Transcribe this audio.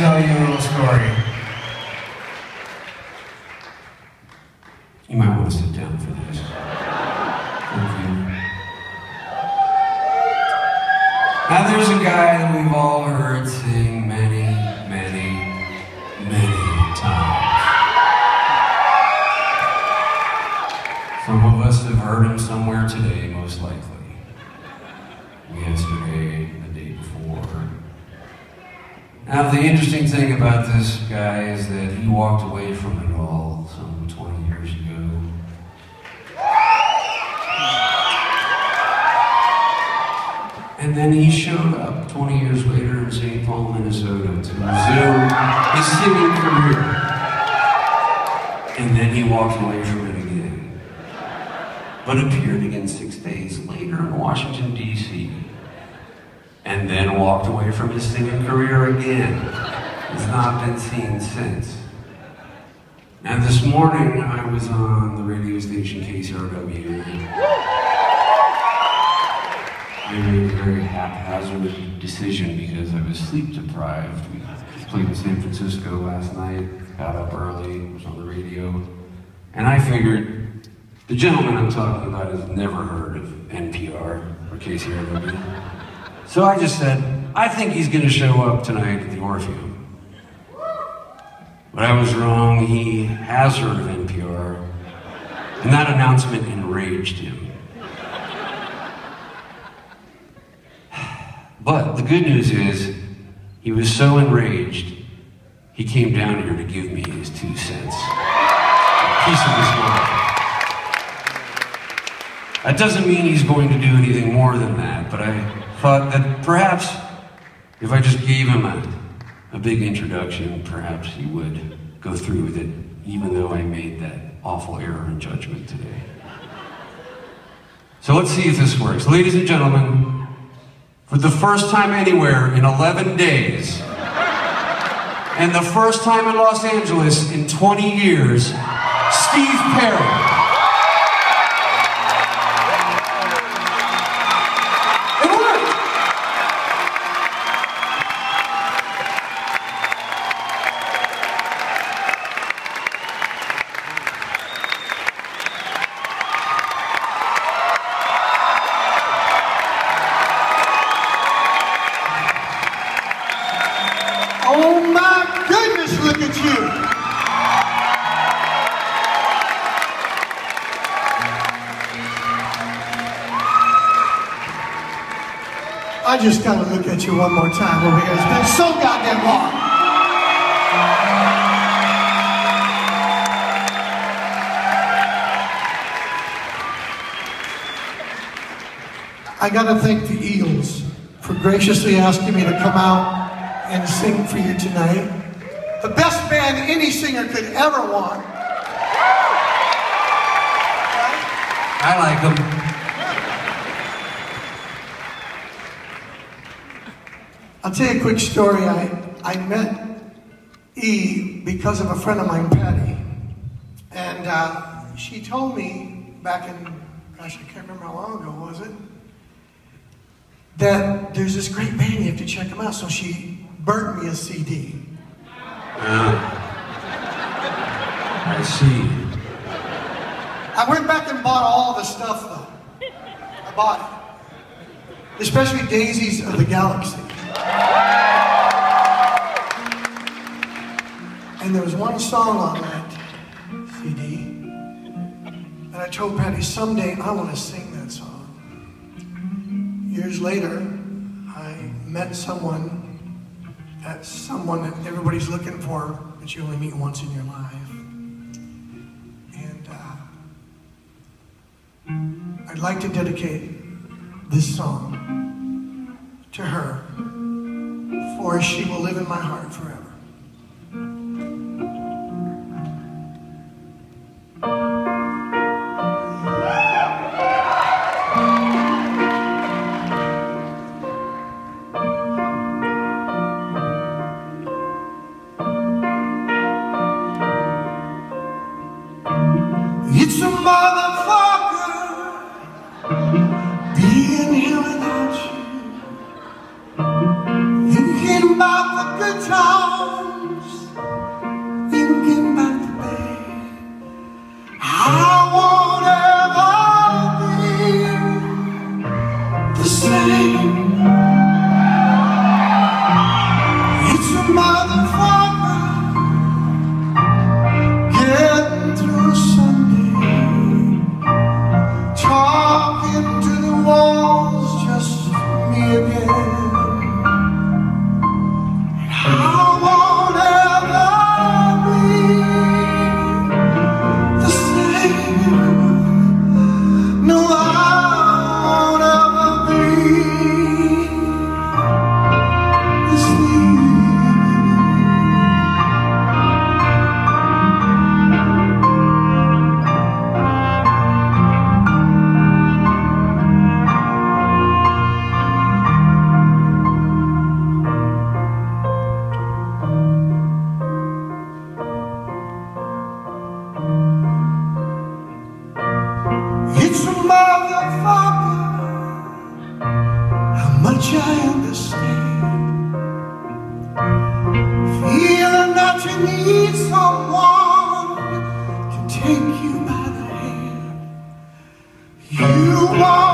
tell you a little story. You might want to sit down for this. Thank you. Now there's a guy that we've all heard sing many times. Some of us have heard him somewhere today, most likely. Yesterday, the day before. Now the interesting thing about this guy is that he walked away from it all some 20 years ago. And then he showed up 20 years later in St. Paul, Minnesota to resume his singing career. And then he walked away from it again. But appeared again 6 days later in Washington, D.C. And then walked away from his singing career again. Has not been seen since. And this morning I was on the radio station KCRW. I made a very haphazard decision because I was sleep deprived. We played in San Francisco last night, got up early, was on the radio, and I figured the gentleman I'm talking about has never heard of NPR or KCRW. So I just said, I think he's going to show up tonight at the Orpheum. But I was wrong. He has heard of NPR, and that announcement enraged him. But the good news is, he was so enraged, he came down here to give me his 2 cents. A piece of his mind. That doesn't mean he's going to do anything more than that, but I thought that perhaps if I just gave him a big introduction, perhaps he would go through with it, even though I made that awful error in judgment today. So let's see if this works. Ladies and gentlemen, for the first time anywhere in 11 days, and the first time in Los Angeles in 20 years, Steve Perry. Oh my goodness, look at you. I just gotta look at you one more time over here. It's been so goddamn long. I gotta thank the EELS for graciously asking me to come out and sing for you tonight. The best band any singer could ever want. I like them. I'll tell you a quick story. I met E because of a friend of mine, Patty. And she told me back in, gosh, I can't remember how long ago was it, that there's this great band, you have to check them out. So she burnt me a CD. I see. I went back and bought all the stuff though. I bought it. Especially Daisies of the Galaxy. And there was one song on that CD. And I told Patty, someday I want to sing that song. Years later, I met someone that everybody's looking for, but you only meet once in your life. And I'd like to dedicate this song to her, for she will live in my heart forever. It's a motherfucker being here without you. Thinking about the good times, thinking about the bed. I won't ever be the same. It's a motherfucker getting through Sunday, talking to the walls, just me again. I won't ever be the same. No, I won't ever be the same. It's a motherfucker, how much I understand. Feeling that you need someone to take you by the hand. You want